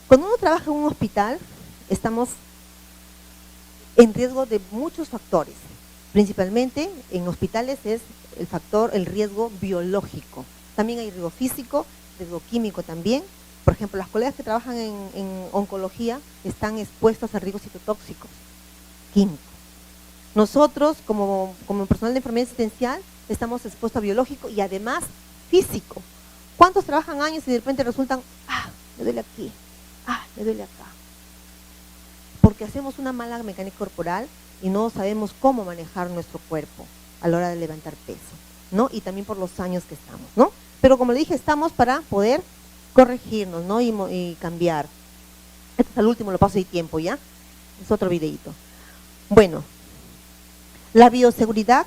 Cuando uno trabaja en un hospital, estamos en riesgo de muchos factores. Principalmente en hospitales es el riesgo biológico. También hay riesgo físico, riesgo químico también. Por ejemplo, las colegas que trabajan en oncología están expuestas a riesgos citotóxicos, químicos. Nosotros, como personal de enfermería asistencial, estamos expuestos a biológico y además físico. ¿Cuántos trabajan años y de repente resultan, me duele aquí, me duele acá? Porque hacemos una mala mecánica corporal y no sabemos cómo manejar nuestro cuerpo a la hora de levantar peso, ¿no? Y también por los años que estamos, ¿no? Pero como le dije, estamos para poder corregirnos, ¿no? Y cambiar. Este es el último, lo paso de tiempo, ¿ya? Es otro videito. Bueno, la bioseguridad,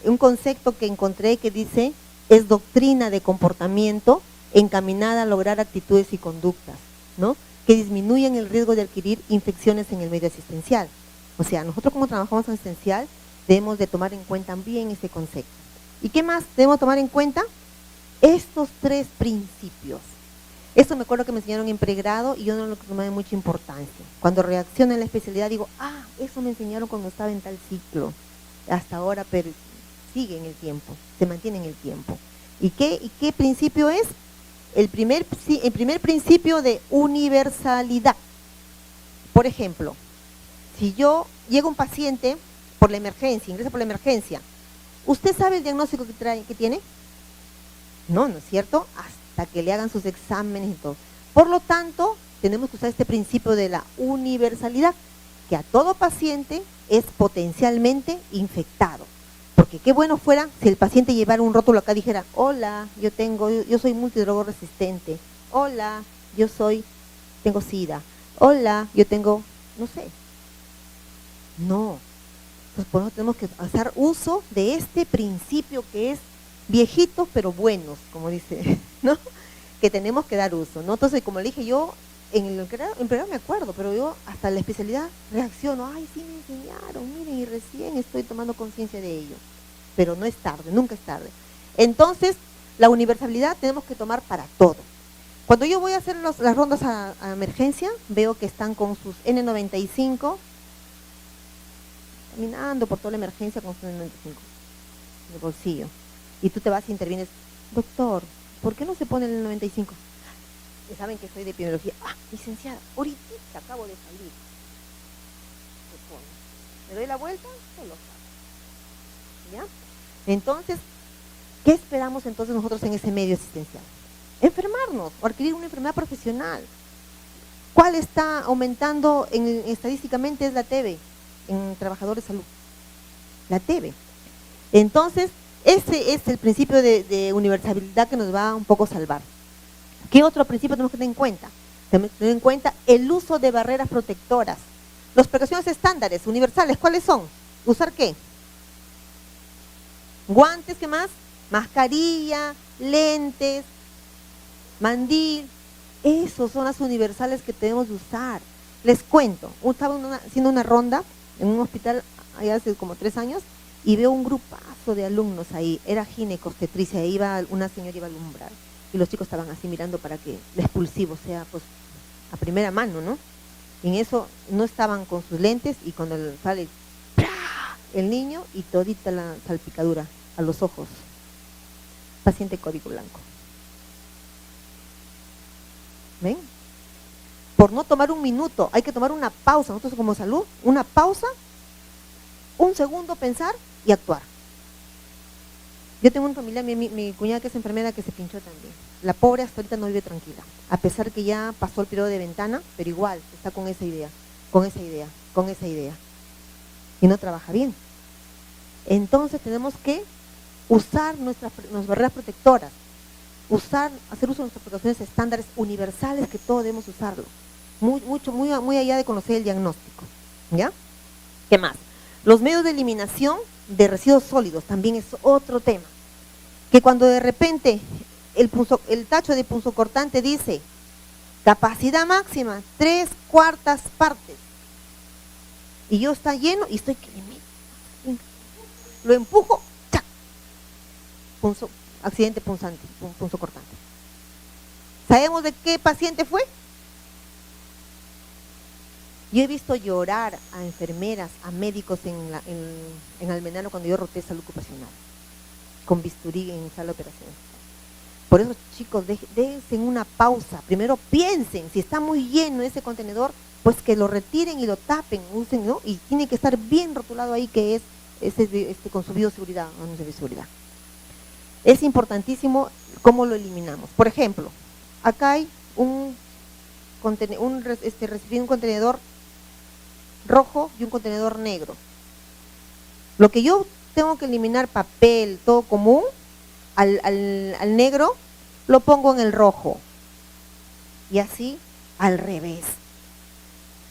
un concepto que encontré que dice, es doctrina de comportamiento encaminada a lograr actitudes y conductas, ¿no? Que disminuyen el riesgo de adquirir infecciones en el medio asistencial. O sea, nosotros como trabajamos en asistencial, debemos de tomar en cuenta bien este concepto. ¿Y qué más debemos tomar en cuenta? Estos 3 principios. Esto me acuerdo que me enseñaron en pregrado y yo no lo tomé mucha importancia. Cuando reacciono en la especialidad digo, eso me enseñaron cuando estaba en tal ciclo. Hasta ahora, pero sigue en el tiempo, se mantiene en el tiempo. ¿Y qué principio es? El primer principio de universalidad. Por ejemplo, si llega un paciente por la emergencia, ingresa por la emergencia, ¿usted sabe el diagnóstico que tiene? No, ¿no es cierto? Hasta que le hagan sus exámenes y todo. Por lo tanto, tenemos que usar este principio de la universalidad, que a todo paciente es potencialmente infectado. Porque qué bueno fuera si el paciente llevara un rótulo acá y dijera, hola, yo soy multidrogoresistente, hola, tengo SIDA, hola, yo tengo, no sé. No. Entonces por eso tenemos que hacer uso de este principio que es viejitos pero buenos, como dice, ¿no? Que tenemos que dar uso, ¿no? Entonces, como le dije yo, en pregrado me acuerdo, pero yo hasta la especialidad reacciono, sí me enseñaron, miren, y recién estoy tomando conciencia de ello. Pero no es tarde, nunca es tarde. Entonces, la universalidad tenemos que tomar para todo. Cuando yo voy a hacer las rondas a emergencia, veo que están con sus N95, caminando por toda la emergencia con sus N95 en el bolsillo. Y tú te vas y intervienes, doctor, ¿por qué no se pone el N95? Ya saben que soy de epidemiología. Licenciada, ahorita acabo de salir. Se pone. Me doy la vuelta, se lo saco. ¿Ya? Entonces, ¿qué esperamos entonces nosotros en ese medio asistencial? Enfermarnos o adquirir una enfermedad profesional. ¿Cuál está aumentando estadísticamente? Es la TB, en trabajadores de salud. La TB. Entonces, ese es el principio de universalidad que nos va a un poco salvar. ¿Qué otro principio tenemos que tener en cuenta? Tenemos que tener en cuenta el uso de barreras protectoras. Las precauciones estándares, universales, ¿cuáles son? ¿Usar qué? Guantes, ¿qué más? Mascarilla, lentes, mandil. Esos son las universales que tenemos que usar. Les cuento, estaba haciendo una ronda en un hospital allá hace como 3 años y veo un grupazo de alumnos ahí, era ginecobstetricia, una señora iba a alumbrar y los chicos estaban así mirando para que el expulsivo sea pues a primera mano, ¿no? Y en eso no estaban con sus lentes y cuando sale el niño y todita la salpicadura a los ojos. Paciente código blanco. ¿Ven? Por no tomar un minuto, hay que tomar una pausa, nosotros como salud, una pausa, un segundo pensar y actuar. Yo tengo un familiar, mi cuñada que es enfermera, que se pinchó también. La pobre hasta ahorita no vive tranquila, a pesar que ya pasó el periodo de ventana, pero igual está con esa idea. Y no trabaja bien. Entonces tenemos que usar nuestras barreras protectoras, hacer uso de nuestras precauciones estándares universales que todos debemos usarlo. Muy allá de conocer el diagnóstico. ¿Ya? ¿Qué más? Los medios de eliminación de residuos sólidos también es otro tema. Que cuando de repente el tacho de punzocortante dice capacidad máxima, 3/4 partes, y yo está lleno y estoy que lo empujo, ¡chac! Accidente punzocortante. ¿Sabemos de qué paciente fue? Yo he visto llorar a enfermeras, a médicos en Almenara cuando yo roté salud ocupacional, con bisturí en sala de operaciones. Por eso, chicos, dense una pausa. Primero piensen, si está muy lleno ese contenedor, pues que lo retiren y lo tapen, usen, ¿no? Y tiene que estar bien rotulado ahí que es con su bioseguridad, no de bioseguridad. Es importantísimo cómo lo eliminamos. Por ejemplo, acá hay un contenedor rojo y un contenedor negro. Lo que yo tengo que eliminar, papel, todo común, al negro, lo pongo en el rojo. Y así al revés.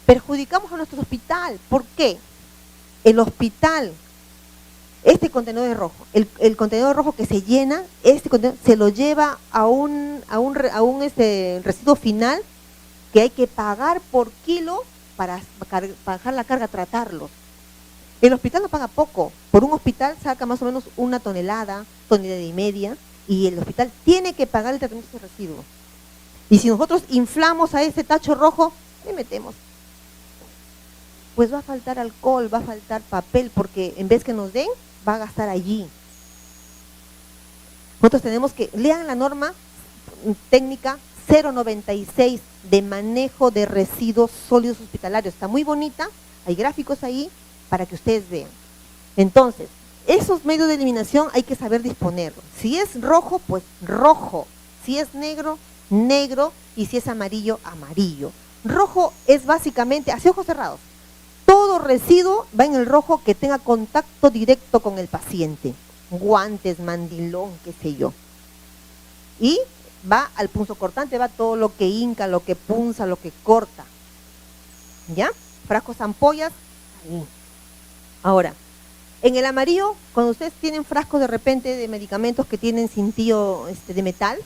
Perjudicamos a nuestro hospital. ¿Por qué? El hospital, este contenedor es rojo, el contenedor rojo que se llena, este contenedor se lo lleva a un residuo final que hay que pagar por kilo para bajar la carga, tratarlos. El hospital no paga poco, por un hospital saca más o menos 1 tonelada, tonelada y media, y el hospital tiene que pagar el tratamiento de ese residuo. Y si nosotros inflamos a ese tacho rojo, le metemos. Pues va a faltar alcohol, va a faltar papel, porque en vez que nos den, va a gastar allí. Nosotros tenemos que, lean la norma técnica 096 de manejo de residuos sólidos hospitalarios. Está muy bonita, hay gráficos ahí para que ustedes vean. Entonces, esos medios de eliminación hay que saber disponerlos. Si es rojo, pues rojo. Si es negro, negro. Y si es amarillo, amarillo. Rojo es básicamente, así ojos cerrados, todo residuo va en el rojo que tenga contacto directo con el paciente. Guantes, mandilón, qué sé yo. Y va al punzocortante, va todo lo que hinca, lo que punza, lo que corta. ¿Ya? Frascos, ampollas, ahí. Ahora, en el amarillo, cuando ustedes tienen frascos de repente de medicamentos que tienen cintillo de metal,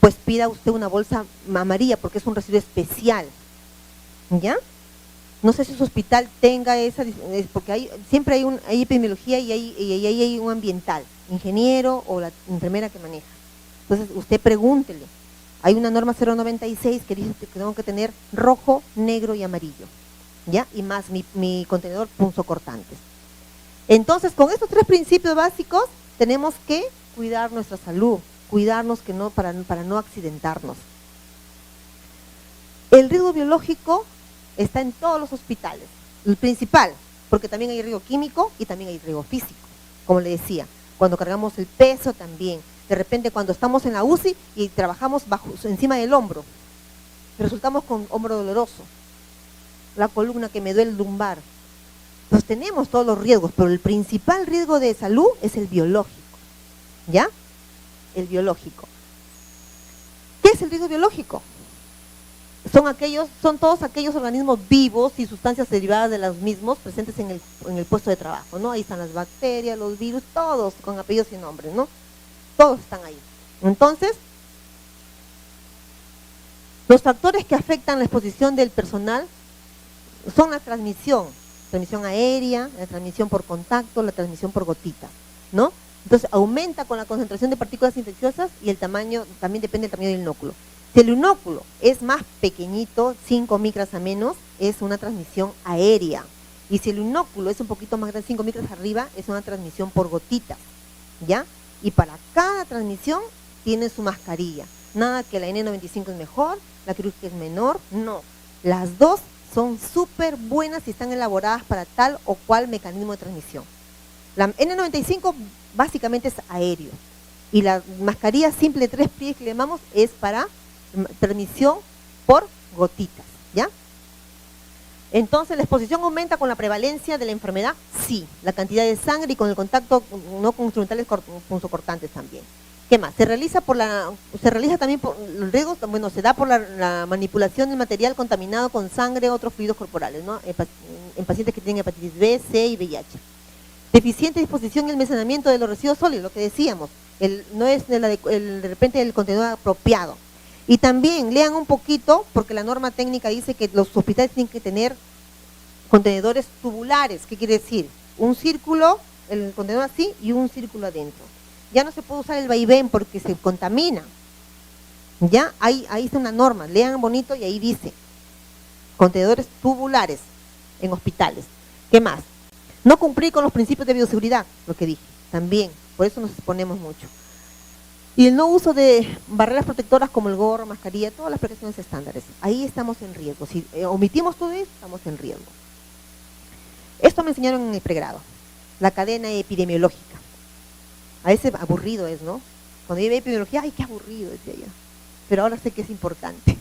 pues pida usted una bolsa amarilla porque es un residuo especial. ¿Ya? No sé si su hospital tenga esa, porque siempre hay epidemiología y hay un ambiental, ingeniero o la enfermera que maneja. Entonces, usted pregúntele. Hay una norma 096 que dice que tengo que tener rojo, negro y amarillo. ¿Ya? Y más mi contenedor punzocortantes. Entonces, con estos 3 principios básicos, tenemos que cuidar nuestra salud, cuidarnos para no accidentarnos. El riesgo biológico está en todos los hospitales, el principal, porque también hay riesgo químico y también hay riesgo físico, como le decía, cuando cargamos el peso también, de repente cuando estamos en la UCI y trabajamos encima del hombro, resultamos con hombro doloroso, la columna que me duele el lumbar, pues tenemos todos los riesgos, pero el principal riesgo de salud es el biológico, ¿ya? El biológico. ¿Qué es el riesgo biológico? Son todos aquellos organismos vivos y sustancias derivadas de los mismos presentes en el puesto de trabajo, ¿no? Ahí están las bacterias, los virus, todos con apellidos y nombres, ¿no? Todos están ahí. Entonces, los factores que afectan la exposición del personal son la transmisión aérea, la transmisión por contacto, la transmisión por gotitas, ¿no? Entonces, aumenta con la concentración de partículas infecciosas y el tamaño, también depende del tamaño del inóculo. Si el inóculo es más pequeñito, 5 micras a menos, es una transmisión aérea. Y si el inóculo es un poquito más grande, 5 micras arriba, es una transmisión por gotitas, ¿ya? Y para cada transmisión tiene su mascarilla. Nada que la N95 es mejor, la quirúrgica es menor, no. Las dos son súper buenas y están elaboradas para tal o cual mecanismo de transmisión. La N95 básicamente es aéreo. Y la mascarilla simple de 3 pliegues que le llamamos es para transmisión por gotitas, ¿ya? Entonces, ¿la exposición aumenta con la prevalencia de la enfermedad? Sí, la cantidad de sangre y con el contacto no con instrumentales punzocortantes también. ¿Qué más? Se realiza también por los riesgos, bueno, se da por la manipulación del material contaminado con sangre o otros fluidos corporales, ¿no? En pacientes que tienen hepatitis B, C y VIH. Deficiente disposición y almacenamiento de los residuos sólidos, lo que decíamos, no es de repente el contenedor apropiado. Y también lean un poquito, porque la norma técnica dice que los hospitales tienen que tener contenedores tubulares. ¿Qué quiere decir? Un círculo, el contenedor así, y un círculo adentro. Ya no se puede usar el vaivén porque se contamina. Ya, ahí está una norma, lean bonito y ahí dice. contenedores tubulares en hospitales. ¿Qué más? No cumplir con los principios de bioseguridad, lo que dije, también, por eso nos exponemos mucho. Y el no uso de barreras protectoras como el gorro, mascarilla, todas las precauciones estándares. Ahí estamos en riesgo. Si omitimos todo eso, estamos en riesgo. Esto me enseñaron en el pregrado, la cadena epidemiológica. A veces aburrido es, ¿no? Cuando yo veía epidemiología, ¡ay, qué aburrido! Decía yo. Pero ahora sé que es importante.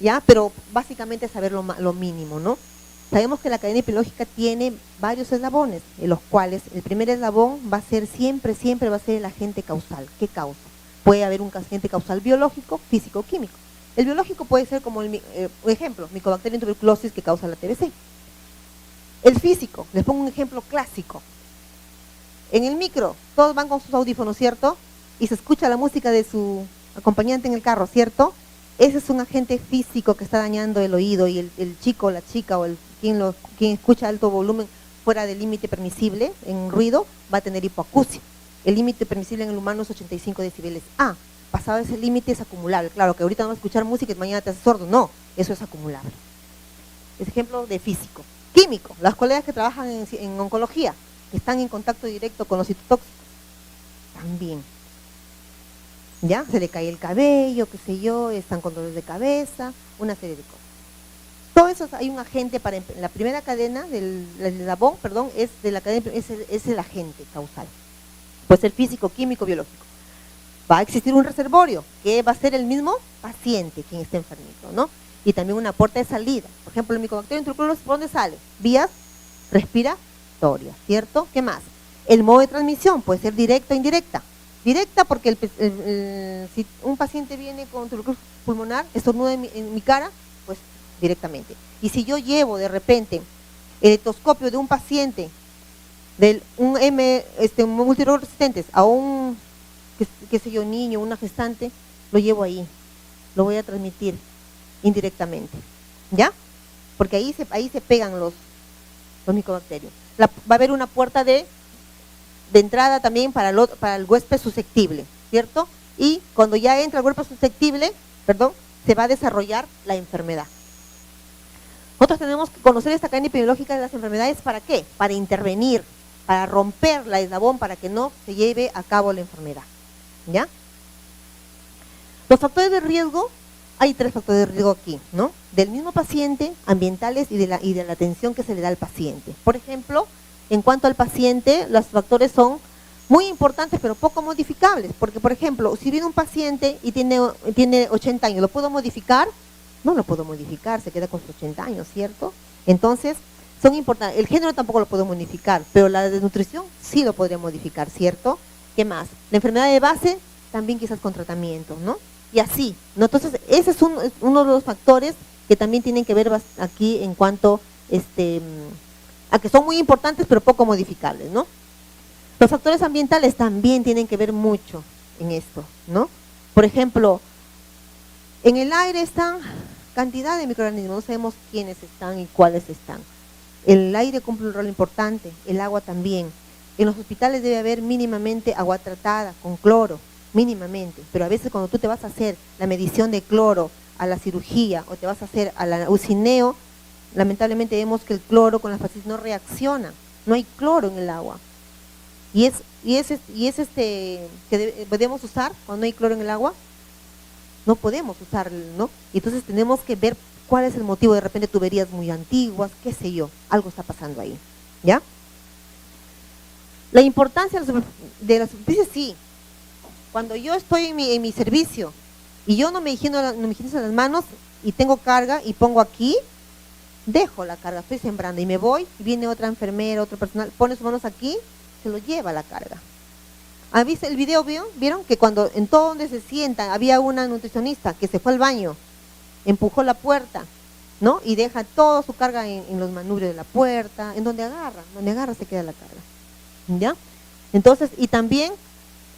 ¿Ya? Pero básicamente saber lo mínimo, ¿no? Sabemos que la cadena epidemiológica tiene varios eslabones, en los cuales el primer eslabón va a ser siempre va a ser el agente causal. ¿Qué causa? Puede haber un agente causal biológico, físico o químico. El biológico puede ser como ejemplo, Mycobacterium tuberculosis que causa la TBC. El físico, les pongo un ejemplo clásico. En el micro, todos van con sus audífonos, ¿cierto? Y se escucha la música de su acompañante en el carro, ¿cierto? Ese es un agente físico que está dañando el oído y el chico, la chica o quien escucha alto volumen fuera del límite permisible en ruido va a tener hipoacusia. El límite permisible en el humano es 85 decibeles. Pasado ese límite es acumulable. Claro que ahorita vamos a escuchar música y mañana te haces sordo. No, eso es acumulable. Es ejemplo de físico. Químico, las colegas que trabajan en oncología, que están en contacto directo con los citotóxicos, también. ¿Ya? Se le cae el cabello, qué sé yo, están con dolores de cabeza, una serie de cosas. Todo eso hay un agente para la primera cadena del eslabón, es de la cadena, es el agente causal. Puede ser físico, químico, biológico. Va a existir un reservorio, que va a ser el mismo paciente quien esté enfermito, ¿no? Y también una puerta de salida. Por ejemplo, el Mycobacterium tuberculosis, ¿por dónde sale? Vías respiratorias, ¿cierto? ¿Qué más? El modo de transmisión puede ser directa o indirecta. Directa porque si un paciente viene con tuberculosis pulmonar, estornuda en mi cara, pues directamente. Y si yo llevo de repente el estetoscopio de un paciente, multiresistentes resistentes a un, qué sé yo, niño, una gestante, lo llevo ahí, lo voy a transmitir indirectamente, ¿ya? Porque ahí se pegan los micobacterios. Va a haber una puerta de entrada también para el huésped susceptible, ¿cierto? Y cuando ya entra el huésped susceptible, se va a desarrollar la enfermedad. Nosotros tenemos que conocer esta cadena epidemiológica de las enfermedades, ¿para qué? Para intervenir, para romper la eslabón para que no se lleve a cabo la enfermedad, ¿ya? Los factores de riesgo, hay 3 factores de riesgo aquí, ¿no? Del mismo paciente, ambientales y de la atención que se le da al paciente. Por ejemplo, en cuanto al paciente, los factores son muy importantes pero poco modificables, porque por ejemplo, si viene un paciente y tiene 80 años, ¿lo puedo modificar? No lo puedo modificar, se queda con sus 80 años, ¿cierto? Entonces, son importantes. El género tampoco lo puedo modificar, pero la desnutrición sí lo podría modificar, ¿cierto? ¿Qué más? La enfermedad de base, también quizás con tratamiento, ¿no? Y así, ¿no? Entonces, ese es uno de los factores que también tienen que ver aquí en cuanto a que son muy importantes pero poco modificables, ¿no? Los factores ambientales también tienen que ver mucho en esto, ¿no? Por ejemplo, en el aire están cantidad de microorganismos, no sabemos quiénes están y cuáles están. El aire cumple un rol importante, el agua también. En los hospitales debe haber mínimamente agua tratada con cloro, mínimamente, pero a veces cuando tú te vas a hacer la medición de cloro a la cirugía o te vas a hacer a la usineo, lamentablemente vemos que el cloro con la fascitis no reacciona, no hay cloro en el agua. Y es que podemos usar cuando no hay cloro en el agua, no podemos usarlo, ¿no? Y entonces tenemos que ver cuál es el motivo, de repente tuberías muy antiguas, qué sé yo, algo está pasando ahí, ¿ya? La importancia de la superficie, sí. Cuando yo estoy en mi servicio y yo no me higienizo las manos y tengo carga y pongo aquí, dejo la carga, estoy sembrando y me voy y viene otra enfermera, otro personal, pone sus manos aquí, se lo lleva la carga. ¿Han visto el video? ¿Vieron que cuando en todo donde se sientan había una nutricionista que se fue al baño, empujó la puerta, ¿no? Y deja toda su carga en los manubrios de la puerta, en donde agarra se queda la carga, ¿ya? Entonces, y también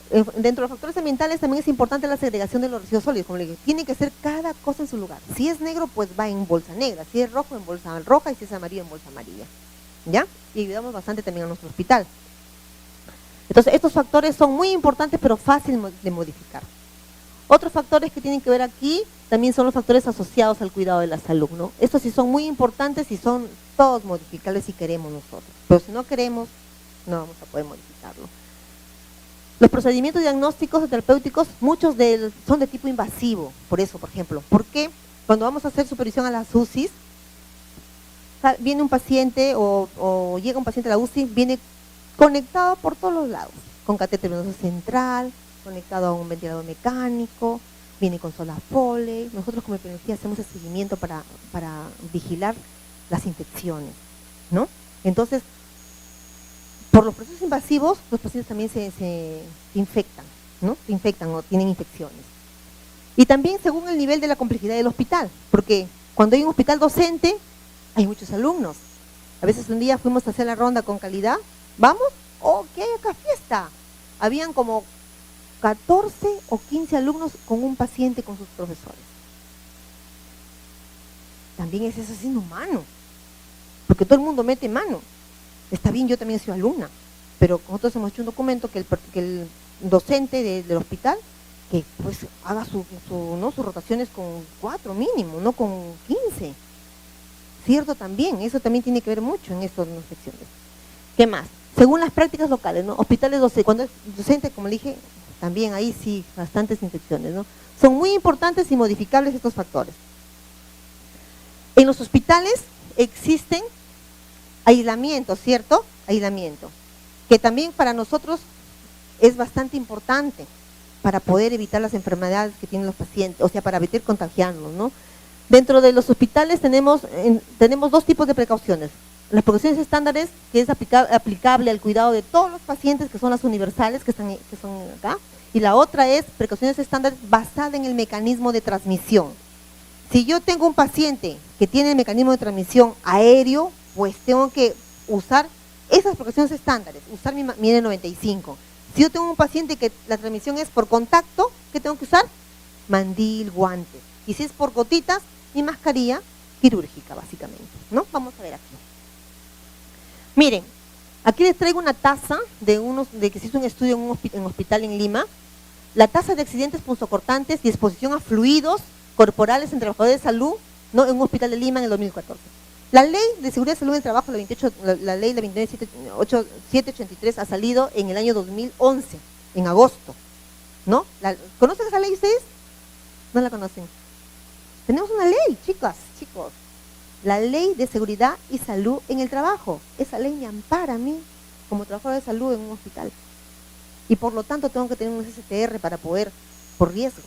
dentro de los factores ambientales también es importante la segregación de los residuos sólidos, como le digo, tiene que ser cada cosa en su lugar. Si es negro, pues va en bolsa negra, si es rojo, en bolsa roja, y si es amarillo, en bolsa amarilla, ¿ya? Y ayudamos bastante también a nuestro hospital. Entonces, estos factores son muy importantes, pero fáciles de modificar. Otros factores que tienen que ver aquí también son los factores asociados al cuidado de la salud, ¿no? Estos sí son muy importantes y son todos modificables si queremos nosotros, pero si no queremos, no vamos a poder modificarlo. Los procedimientos diagnósticos y terapéuticos, muchos son de tipo invasivo, por eso, por ejemplo. ¿Por qué? Cuando vamos a hacer supervisión a las UCIs, viene un paciente o llega un paciente a la UCI, viene conectado por todos los lados, con catéter venoso central, conectado a un ventilador mecánico, viene con sonda Foley. Nosotros como epidemiología hacemos el seguimiento para vigilar las infecciones, ¿no? Entonces, por los procesos invasivos, los pacientes también se infectan, ¿no? Se infectan o tienen infecciones. Y también según el nivel de la complejidad del hospital, porque cuando hay un hospital docente, hay muchos alumnos. A veces un día fuimos a hacer la ronda con calidad, ¿vamos? ¡Oh, qué hay acá fiesta! Habían como 14 o 15 alumnos con un paciente con sus profesores. También es eso así inhumano, porque todo el mundo mete mano. Está bien, yo también soy alumna, pero nosotros hemos hecho un documento que el docente del hospital que pues haga sus rotaciones con 4 mínimo, no con 15. Cierto también, eso también tiene que ver mucho en estas secciones. ¿Qué más? Según las prácticas locales, ¿no? Hospitales docentes, cuando es docente, como le dije, también ahí sí, bastantes infecciones, ¿no? Son muy importantes y modificables estos factores. En los hospitales existen aislamiento, ¿cierto? Aislamiento, que también para nosotros es bastante importante para poder evitar las enfermedades que tienen los pacientes, o sea, para evitar contagiarnos, ¿no? Dentro de los hospitales tenemos dos tipos de precauciones. Las precauciones estándares, que es aplicable al cuidado de todos los pacientes, que son las universales, que son acá, y la otra es precauciones estándares basadas en el mecanismo de transmisión. Si yo tengo un paciente que tiene el mecanismo de transmisión aéreo, pues tengo que usar esas precauciones estándares, usar mi N95. Si yo tengo un paciente que la transmisión es por contacto, ¿qué tengo que usar? Mandil, guantes. Y si es por gotitas, mi mascarilla quirúrgica, básicamente, ¿no? Vamos a ver aquí. Miren, aquí les traigo una tasa de que se hizo un estudio en un hospital en Lima. La tasa de accidentes punzocortantes y exposición a fluidos corporales en trabajadores de salud, ¿no? En un hospital de Lima en el 2014. La ley de seguridad de salud en el trabajo, la ley de 29783 ha salido en el año 2011, en agosto, ¿no? ¿Conocen esa ley ustedes? ¿No la conocen? Tenemos una ley, chicos. La ley de seguridad y salud en el trabajo. Esa ley me ampara a mí como trabajador de salud en un hospital. Y por lo tanto tengo que tener un STR para poder, por riesgo.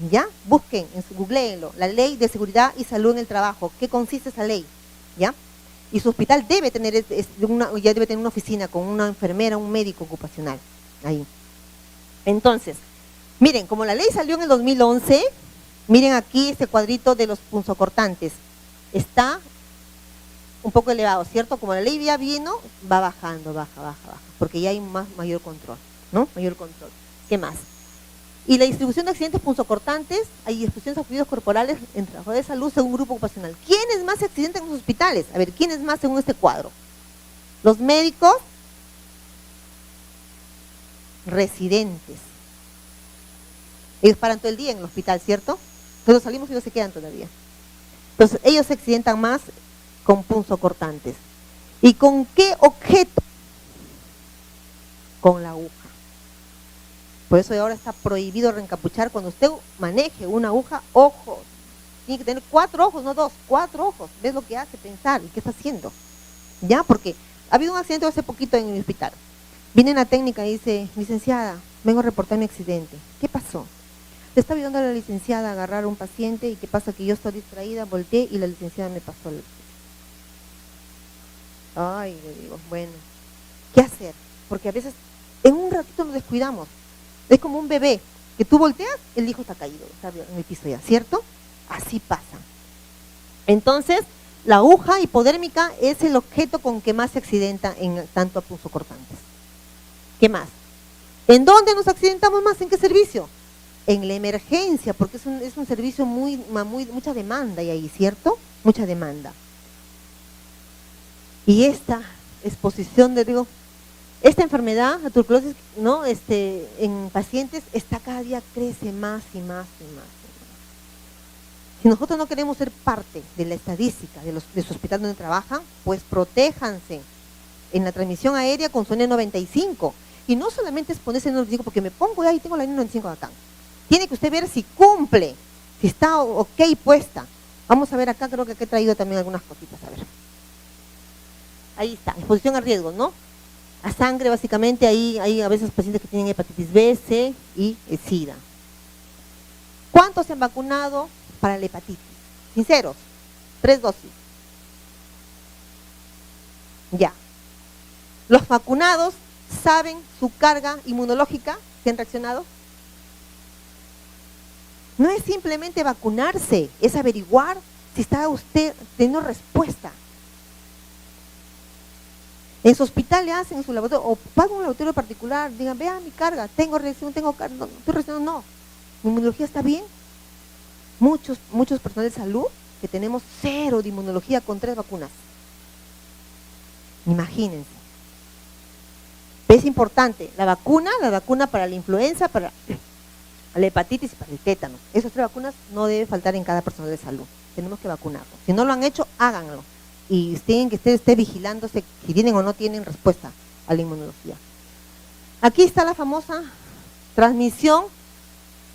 ¿Ya? Busquen, googleenlo, la ley de seguridad y salud en el trabajo. ¿Qué consiste esa ley? ¿Ya? Y su hospital debe tener una oficina con una enfermera, un médico ocupacional. Ahí. Entonces, miren, como la ley salió en el 2011, miren aquí este cuadrito de los punzocortantes. Está un poco elevado, ¿cierto? Como la ley ya vino, va bajando, baja, porque ya hay mayor control, ¿no? Mayor control. ¿Qué más? Y la distribución de accidentes punzocortantes, hay exposiciones a fluidos corporales en trabajadores de salud según grupo ocupacional. ¿Quiénes más se accidentan en los hospitales? A ver, ¿quiénes más según este cuadro? Los médicos residentes. Ellos paran todo el día en el hospital, ¿cierto? Entonces salimos y ellos se quedan todavía. Entonces ellos se accidentan más con punzocortantes. ¿Y con qué objeto? Con la aguja. Por eso ahora está prohibido reencapuchar. Cuando usted maneje una aguja, ojos. Tiene que tener 4 ojos, no 2, 4 ojos. ¿Ves lo que hace pensar y qué está haciendo? ¿Ya? Porque ha habido un accidente hace poquito en mi hospital. Viene una técnica y dice, licenciada, vengo a reportar mi accidente. ¿Qué pasó? Le está ayudando a la licenciada a agarrar a un paciente y qué pasa que yo estoy distraída, volteé y la licenciada me pasó el... Ay, le digo, bueno, ¿qué hacer? Porque a veces en un ratito nos descuidamos. Es como un bebé, que tú volteas, el hijo está caído, está en el piso ya, ¿cierto? Así pasa. Entonces, la aguja hipodérmica es el objeto con que más se accidenta en tanto a punzocortantes. ¿Qué más? ¿En dónde nos accidentamos más? ¿En qué servicio? En la emergencia, porque es un servicio mucha demanda hay ahí, ¿cierto? Mucha demanda. Y esta exposición Esta enfermedad, la tuberculosis, ¿no? En pacientes está cada día crece más y más y más. Si nosotros no queremos ser parte de la estadística de su hospital donde trabajan, pues protéjanse en la transmisión aérea con su N95. Y no solamente es ponerse N95 porque me pongo ahí, tengo la N95 acá. Tiene que usted ver si cumple, si está ok puesta. Vamos a ver acá, creo que he traído también algunas cositas, a ver. Ahí está, exposición a riesgo, ¿no? A sangre, básicamente, ahí hay a veces pacientes que tienen hepatitis B, C y SIDA. ¿Cuántos se han vacunado para la hepatitis? Sinceros, 3 dosis. Ya. ¿Los vacunados saben su carga inmunológica? ¿Se han reaccionado? No es simplemente vacunarse, es averiguar si está usted teniendo respuesta. En su hospital le hacen en su laboratorio, o pagan un laboratorio particular, digan, vea mi carga, tengo reacción, tengo carga, no, estoy reaccionando, no. Mi inmunología está bien. Muchos personal de salud que tenemos 0 de inmunología con 3 vacunas. Imagínense. Es importante, la vacuna para la influenza, para la hepatitis y para el tétano. Esas 3 vacunas no deben faltar en cada personal de salud. Tenemos que vacunarlo. Si no lo han hecho, háganlo. Y tienen que esté vigilándose si tienen o no tienen respuesta a la inmunología. Aquí está la famosa transmisión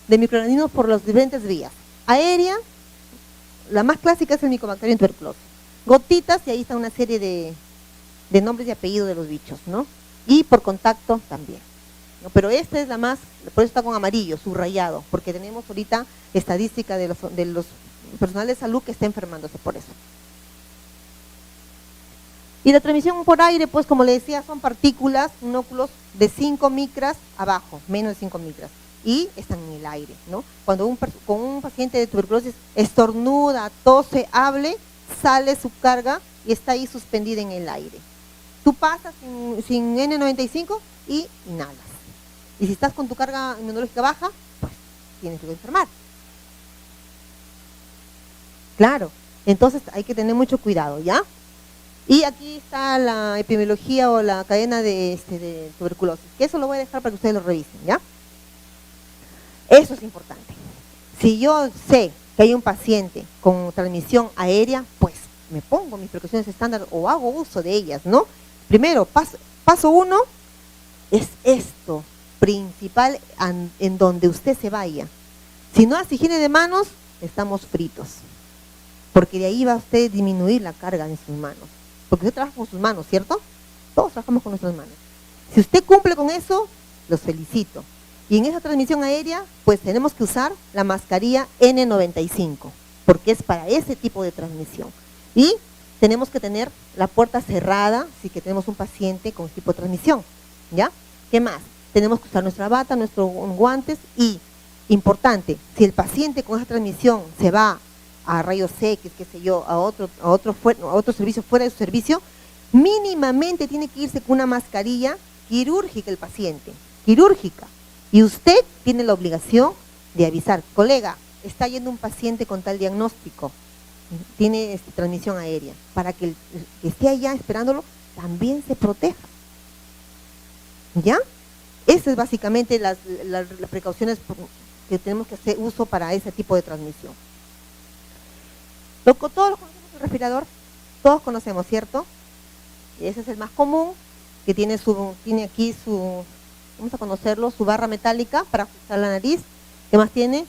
de microorganismos por las diferentes vías. Aérea, la más clásica es el Mycobacterium tuberculosis. Gotitas, y ahí está una serie de nombres y apellidos de los bichos, ¿no? Y por contacto también, ¿no? Pero esta es la más, por eso está con amarillo, subrayado, porque tenemos ahorita estadística de los personal de salud que está enfermándose por eso. Y la transmisión por aire, pues como le decía, son partículas, inóculos de 5 micras abajo, menos de 5 micras, y están en el aire, ¿no? Cuando con un paciente de tuberculosis estornuda, tose, hable, sale su carga y está ahí suspendida en el aire. Tú pasas sin N95 y inhalas. Y si estás con tu carga inmunológica baja, pues tienes que enfermar. Claro, entonces hay que tener mucho cuidado, ¿ya? Y aquí está la epidemiología o la cadena de tuberculosis, que eso lo voy a dejar para que ustedes lo revisen, ¿ya? Eso es importante. Si yo sé que hay un paciente con transmisión aérea, pues me pongo mis precauciones estándar o hago uso de ellas, ¿no? Primero, paso 1 es esto, principal en donde usted se vaya. Si no hace higiene de manos, estamos fritos, porque de ahí va usted a disminuir la carga en sus manos. Porque usted trabaja con sus manos, ¿cierto? Todos trabajamos con nuestras manos. Si usted cumple con eso, los felicito. Y en esa transmisión aérea, pues tenemos que usar la mascarilla N95, porque es para ese tipo de transmisión. Y tenemos que tener la puerta cerrada si que tenemos un paciente con ese tipo de transmisión, ¿ya? ¿Qué más? Tenemos que usar nuestra bata, nuestros guantes y, importante, si el paciente con esa transmisión se va a rayos X, qué sé yo, a otro servicio fuera de su servicio, mínimamente tiene que irse con una mascarilla quirúrgica el paciente, quirúrgica. Y usted tiene la obligación de avisar, colega, está yendo un paciente con tal diagnóstico, tiene transmisión aérea, para que el que esté allá esperándolo también se proteja. ¿Ya? Esas es básicamente las precauciones que tenemos que hacer uso para ese tipo de transmisión. Todos conocemos el respirador, todos conocemos, ¿cierto? Y ese es el más común, que tiene aquí su, vamos a conocerlo, su barra metálica para ajustar la nariz. ¿Qué más tiene?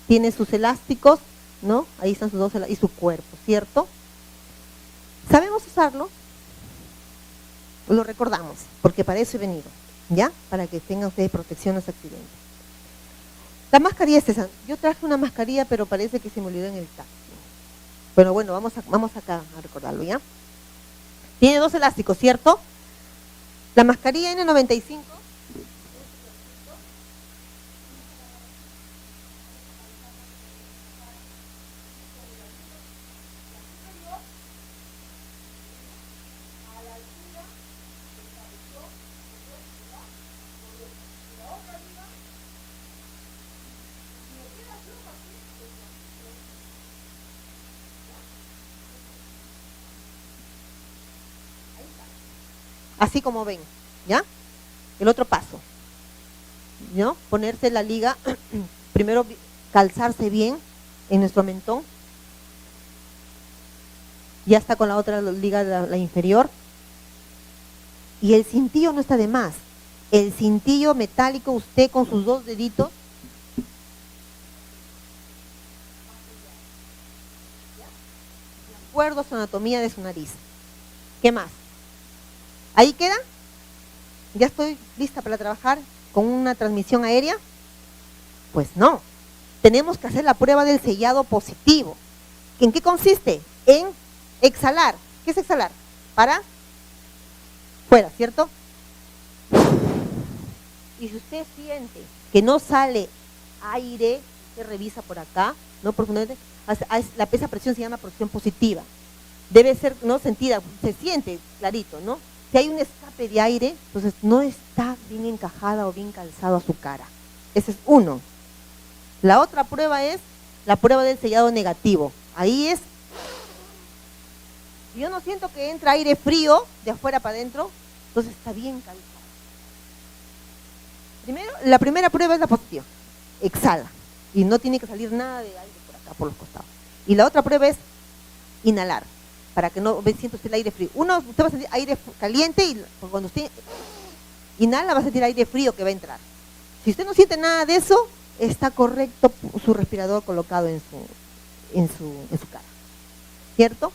Tiene sus elásticos, ¿no? Ahí están sus dos y su cuerpo, ¿cierto? ¿Sabemos usarlo? Lo recordamos, porque para eso he venido, ¿ya? Para que tengan ustedes protección a los accidentes. La mascarilla es esa. Yo traje una mascarilla, pero parece que se me olvidó en el taxi. Pero bueno, vamos acá a recordarlo, ¿ya? Tiene 2 elásticos, ¿cierto? La mascarilla N95. Así como ven, ¿ya? el otro paso, ¿no? Ponerse la liga, primero calzarse bien en nuestro mentón, ya está con la otra liga, la inferior, y el cintillo no está de más. El cintillo metálico, usted con sus 2 deditos, de acuerdo a su anatomía de su nariz. ¿Qué más? ¿Ahí queda? ¿Ya estoy lista para trabajar con una transmisión aérea? Pues no. Tenemos que hacer la prueba del sellado positivo. ¿En qué consiste? En exhalar. ¿Qué es exhalar? Para fuera, ¿cierto? Y si usted siente que no sale aire, usted revisa por acá, ¿no? Profundamente, esa presión se llama presión positiva. Debe ser, ¿no? Sentida, se siente clarito, ¿no? Si hay un escape de aire, entonces no está bien encajada o bien calzado a su cara. Ese es uno. La otra prueba es la prueba del sellado negativo. Ahí es, yo no siento que entra aire frío de afuera para adentro, entonces está bien calzado. Primero, la primera prueba es la positiva. Exhala. Y no tiene que salir nada de aire por acá, por los costados. Y la otra prueba es inhalar, para que no sienta usted el aire frío. Usted va a sentir aire caliente y cuando usted inhala va a sentir aire frío que va a entrar. Si usted no siente nada de eso, está correcto su respirador colocado en su cara. ¿Cierto?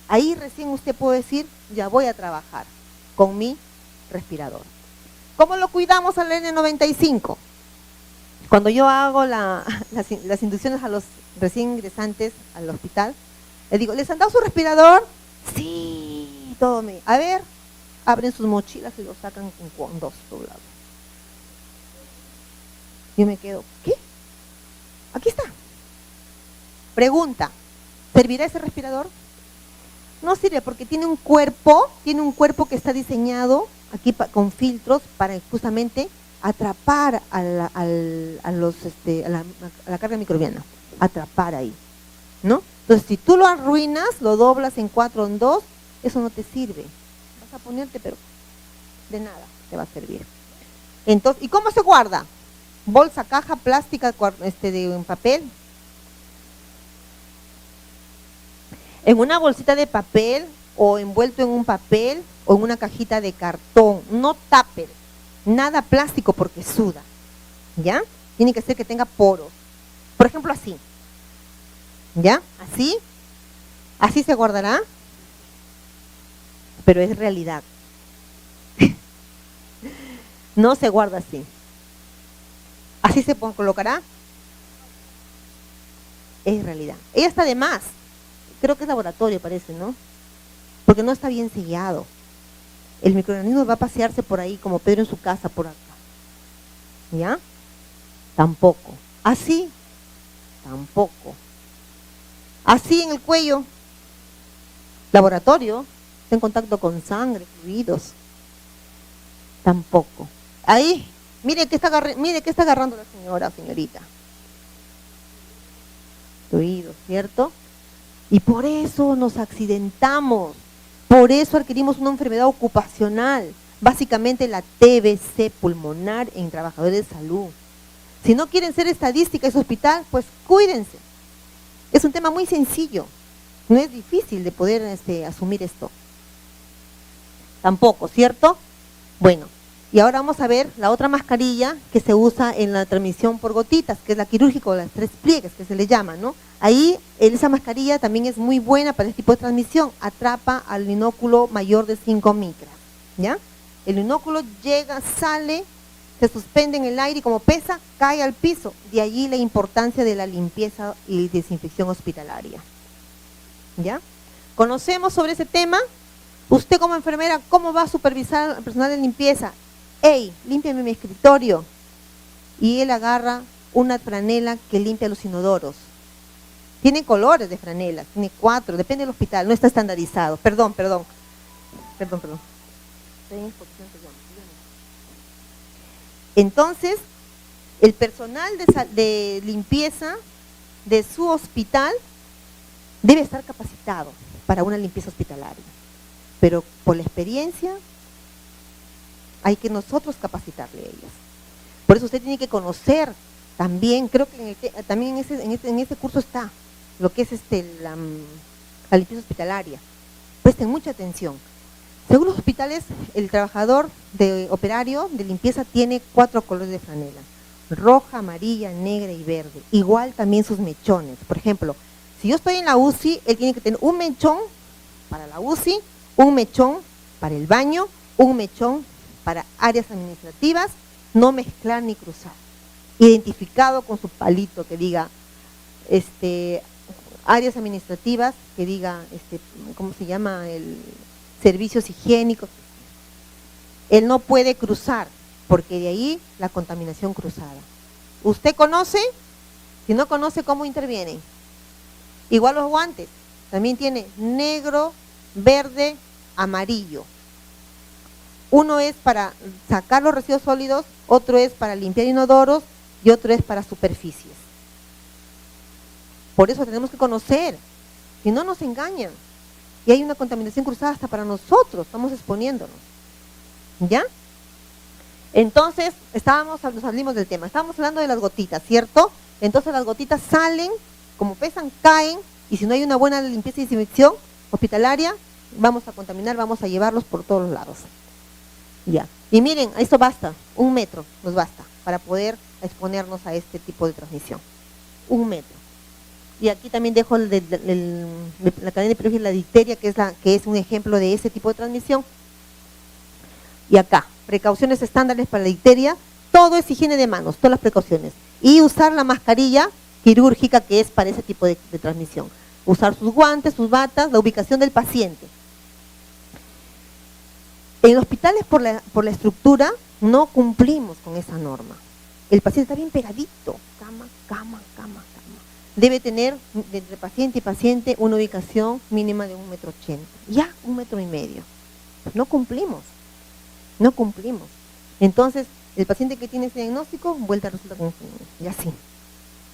Ahí recién usted puede decir, ya voy a trabajar con mi respirador. ¿Cómo lo cuidamos al N95? Cuando yo hago las inducciones a los recién ingresantes al hospital, les digo, ¿les han dado su respirador? Sí, todo me... A ver, abren sus mochilas y lo sacan con 2 doblados. Yo me quedo, ¿qué? Aquí está. Pregunta, ¿servirá ese respirador? No sirve porque tiene un cuerpo que está diseñado aquí con filtros para justamente atrapar a la carga microbiana, atrapar ahí, ¿no? Entonces, si tú lo arruinas, lo doblas en 4 o en 2, eso no te sirve. Vas a ponerte, pero de nada te va a servir. Entonces, ¿y cómo se guarda? Bolsa, caja, plástica, de papel. En una bolsita de papel o envuelto en un papel o en una cajita de cartón, no tupper, nada plástico porque suda, ¿ya? Tiene que ser que tenga poros. Por ejemplo, así, ¿ya? Así se guardará, pero es realidad. No se guarda así. Así se colocará, es realidad. Ella está de más. Creo que es laboratorio, parece, ¿no? Porque no está bien sellado. El microorganismo va a pasearse por ahí como Pedro en su casa, por acá. ¿Ya? Tampoco. Así, tampoco. Así en el cuello, laboratorio, está en contacto con sangre, fluidos. Tampoco. Ahí, mire que está agarrando la señorita. Fluidos, ¿cierto? Y por eso nos accidentamos, por eso adquirimos una enfermedad ocupacional, básicamente la TBC pulmonar en trabajadores de salud. Si no quieren ser estadística en su hospital, pues cuídense. Es un tema muy sencillo, no es difícil de poder asumir esto. Tampoco, ¿cierto? Bueno, y ahora vamos a ver la otra mascarilla que se usa en la transmisión por gotitas, que es la quirúrgica o las 3 pliegues que se le llama, ¿no? Ahí esa mascarilla también es muy buena para este tipo de transmisión, atrapa al inóculo mayor de 5 micras, ¿ya? El inóculo llega, sale, se suspende en el aire y como pesa, cae al piso. De allí la importancia de la limpieza y desinfección hospitalaria, ¿ya? ¿Conocemos sobre ese tema? Usted como enfermera, ¿cómo va a supervisar al personal de limpieza? ¡Ey, límpiame mi escritorio! Y él agarra una franela que limpia los inodoros. Tiene colores de franelas, tiene 4, depende del hospital, no está estandarizado. Perdón. Entonces, el personal de limpieza de su hospital debe estar capacitado para una limpieza hospitalaria. Pero por la experiencia, hay que nosotros capacitarle a ellas. Por eso usted tiene que conocer también, creo que también en ese curso está lo que es la limpieza hospitalaria. Presten mucha atención. Según los hospitales, el trabajador operario de limpieza tiene 4 colores de franela: roja, amarilla, negra y verde. Igual también sus mechones. Por ejemplo, si yo estoy en la UCI, él tiene que tener un mechón para la UCI, un mechón para el baño, un mechón para áreas administrativas, no mezclar ni cruzar. Identificado con su palito que diga áreas administrativas, que diga ¿cómo se llama? Servicios higiénicos. Él no puede cruzar, porque de ahí la contaminación cruzada. ¿Usted conoce? Si no conoce, ¿cómo intervienen? Igual los guantes, también tiene negro, verde, amarillo. Uno es para sacar los residuos sólidos, otro es para limpiar inodoros y otro es para superficies. Por eso tenemos que conocer, si no nos engañan. Y hay una contaminación cruzada hasta para nosotros, estamos exponiéndonos. ¿Ya? Entonces, nos salimos del tema, estábamos hablando de las gotitas, ¿cierto? Entonces las gotitas salen, como pesan, caen, y si no hay una buena limpieza y desinfección hospitalaria, vamos a contaminar, vamos a llevarlos por todos los lados. Ya. Y miren, esto basta, 1 metro nos basta para poder exponernos a este tipo de transmisión. 1 metro. Y aquí también dejo la cadena de epidemiología, la difteria, que es un ejemplo de ese tipo de transmisión. Y acá, precauciones estándares para la difteria, todo es higiene de manos, todas las precauciones. Y usar la mascarilla quirúrgica, que es para ese tipo de transmisión. Usar sus guantes, sus batas, la ubicación del paciente. En hospitales, por la estructura, no cumplimos con esa norma. El paciente está bien pegadito, cama, cama, cama, cama. Debe tener entre paciente y paciente una ubicación mínima de 1,80 metros. Ya, 1,5 metros. No cumplimos. No cumplimos. Entonces, el paciente que tiene ese diagnóstico, vuelta resulta con ya sí,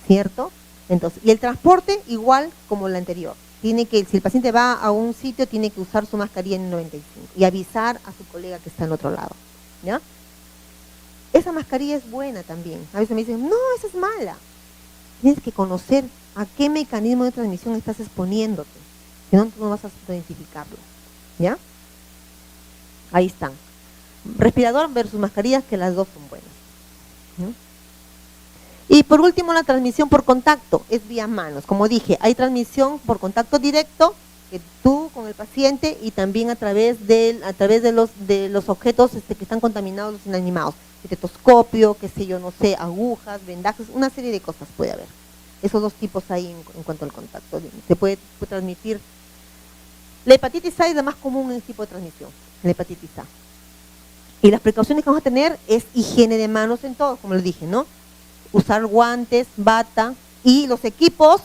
¿cierto? Entonces, y el transporte igual como el anterior. Si el paciente va a un sitio, tiene que usar su mascarilla en 95 y avisar a su colega que está en otro lado, ¿ya? Esa mascarilla es buena también. A veces me dicen, no, esa es mala. Tienes que conocer a qué mecanismo de transmisión estás exponiéndote, si no, tú no vas a identificarlo, ¿ya? Ahí están. Respirador versus mascarillas, que las dos son buenas, ¿no? Y por último, la transmisión por contacto, es vía manos. Como dije, hay transmisión por contacto directo, que tú con el paciente, y también a través de los objetos que están contaminados, los inanimados. Estetoscopio, qué sé yo, no sé, agujas, vendajes, una serie de cosas puede haber. Esos 2 tipos hay en cuanto al contacto. Se puede transmitir. La hepatitis A es la más común en este tipo de transmisión, la hepatitis A. Y las precauciones que vamos a tener es higiene de manos en todo, como les dije, ¿no? Usar guantes, bata, y los equipos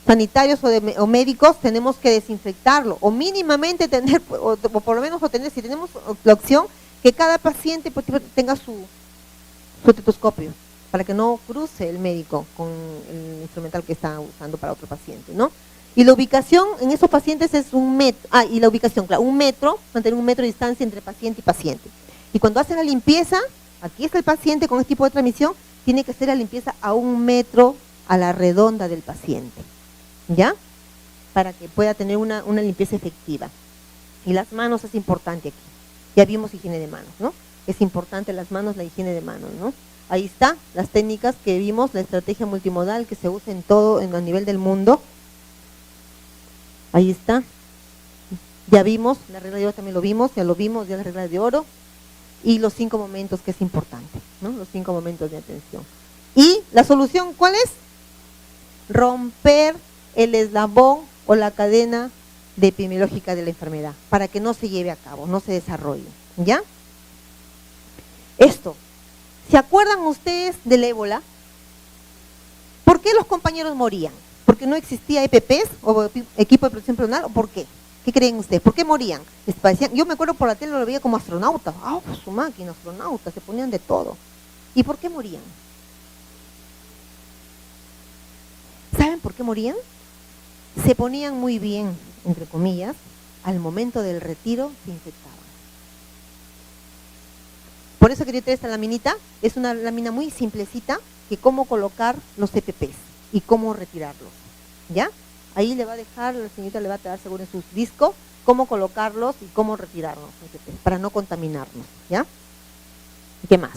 sanitarios o médicos tenemos que desinfectarlo, o mínimamente tener, o por lo menos si tenemos la opción, que cada paciente tenga su estetoscopio, para que no cruce el médico con el instrumental que está usando para otro paciente, ¿no? Y la ubicación en esos pacientes es 1 metro, y la ubicación, claro, 1 metro, mantener 1 metro de distancia entre paciente y paciente. Y cuando hacen la limpieza, aquí está el paciente con este tipo de transmisión, tiene que hacer la limpieza a 1 metro a la redonda del paciente, ¿ya? Para que pueda tener una limpieza efectiva. Y las manos es importante aquí. Ya vimos higiene de manos, ¿no? Es importante las manos, la higiene de manos, ¿no? Ahí está, las técnicas que vimos, la estrategia multimodal que se usa en todo, a nivel del mundo. Ahí está. Ya vimos, la regla de oro también lo vimos, ya la regla de oro. Y los 5 momentos, que es importante, ¿no? Los 5 momentos de atención. Y la solución, ¿cuál es? Romper el eslabón o la cadena epidemiológica de la enfermedad, para que no se lleve a cabo, no se desarrolle, ¿ya? Esto, ¿se acuerdan ustedes del ébola? ¿Por qué los compañeros morían? ¿Porque no existía EPPs o equipo de protección personal? ¿O por qué? ¿Qué creen ustedes? ¿Por qué morían? Yo me acuerdo por la tele, lo veía como astronautas. ¡Ah, pues su máquina, astronautas! Se ponían de todo. ¿Y por qué morían? ¿Saben por qué morían? Se ponían muy bien, entre comillas, al momento del retiro se infectaban. eso quería traer esta laminita. Es una lámina muy simplecita que cómo colocar los EPPs y cómo retirarlos, ¿ya? Ahí le va a dejar, la señorita le va a dar seguro en sus discos cómo colocarlos y cómo retirarlos para no contaminarnos, ¿ya? ¿Qué más?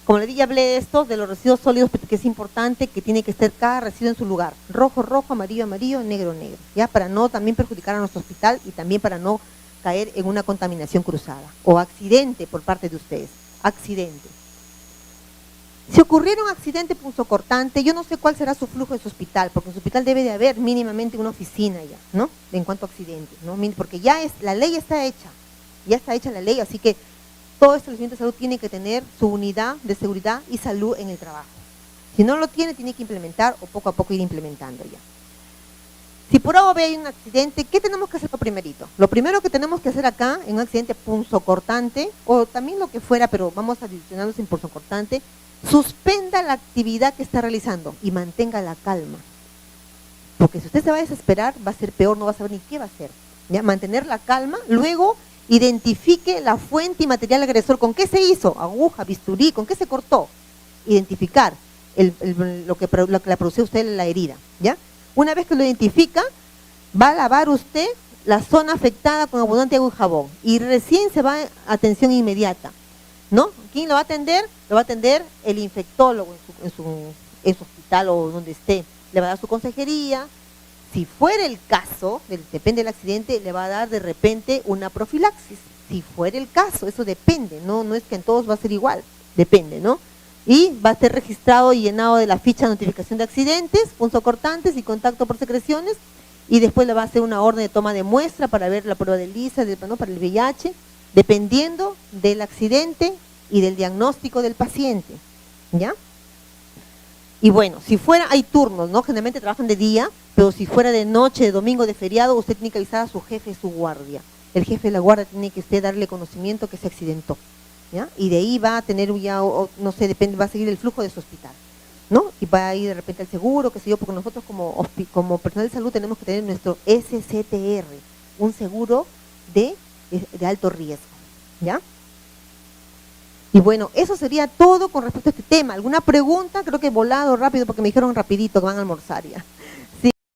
Como le dije, ya hablé de esto, de los residuos sólidos, que es importante que tiene que estar cada residuo en su lugar. Rojo, rojo, amarillo, amarillo, negro, negro, ¿ya? Para no también perjudicar a nuestro hospital y también para no caer en una contaminación cruzada o accidente por parte de ustedes. Accidente. Si ocurriera un accidente punzocortante, yo no sé cuál será su flujo de su hospital, porque en su hospital debe de haber mínimamente una oficina ya, ¿no? En cuanto a accidentes, ¿no? Porque ya la ley está hecha, ya está hecha la ley, así que todo establecimiento de salud tiene que tener su unidad de seguridad y salud en el trabajo. Si no lo tiene, tiene que implementar o poco a poco ir implementando ya. Si por A o B hay un accidente, ¿qué tenemos que hacer lo primerito? Lo primero que tenemos que hacer acá, en un accidente punzocortante, o también lo que fuera, pero vamos a adicionarnos en punzocortante, suspenda la actividad que está realizando y mantenga la calma. Porque si usted se va a desesperar, va a ser peor, no va a saber ni qué va a hacer. ¿Ya? Mantener la calma, luego identifique la fuente y material agresor. ¿Con qué se hizo? Aguja, bisturí, ¿con qué se cortó? Identificar lo que la produció usted en la herida, ¿ya? Una vez que lo identifica, va a lavar usted la zona afectada con abundante agua y jabón y recién se va a atención inmediata, ¿no? ¿Quién lo va a atender? Lo va a atender el infectólogo en su hospital o donde esté. Le va a dar su consejería. Si fuera el caso, depende del accidente, le va a dar de repente una profilaxis. Si fuera el caso, eso depende, no es que en todos va a ser igual, depende, ¿no? Y va a ser registrado y llenado de la ficha de notificación de accidentes, punzocortantes y contacto por secreciones, y después le va a hacer una orden de toma de muestra para ver la prueba de lisa, ¿no? Para el VIH, dependiendo del accidente y del diagnóstico del paciente, ¿ya? Y bueno, si fuera, hay turnos, ¿no? Generalmente trabajan de día, pero si fuera de noche, de domingo, de feriado, usted tiene que avisar a su jefe de su guardia. El jefe de la guardia tiene que usted darle conocimiento que se accidentó, ¿ya? Y de ahí va a tener ya, no sé, depende, va a seguir el flujo de su hospital, ¿no? Y va a ir de repente al seguro, qué sé yo, porque nosotros como personal de salud tenemos que tener nuestro SCTR, un seguro de alto riesgo, ¿ya? Y bueno, eso sería todo con respecto a este tema. ¿Alguna pregunta? Creo que he volado rápido porque me dijeron rapidito que van a almorzar ya.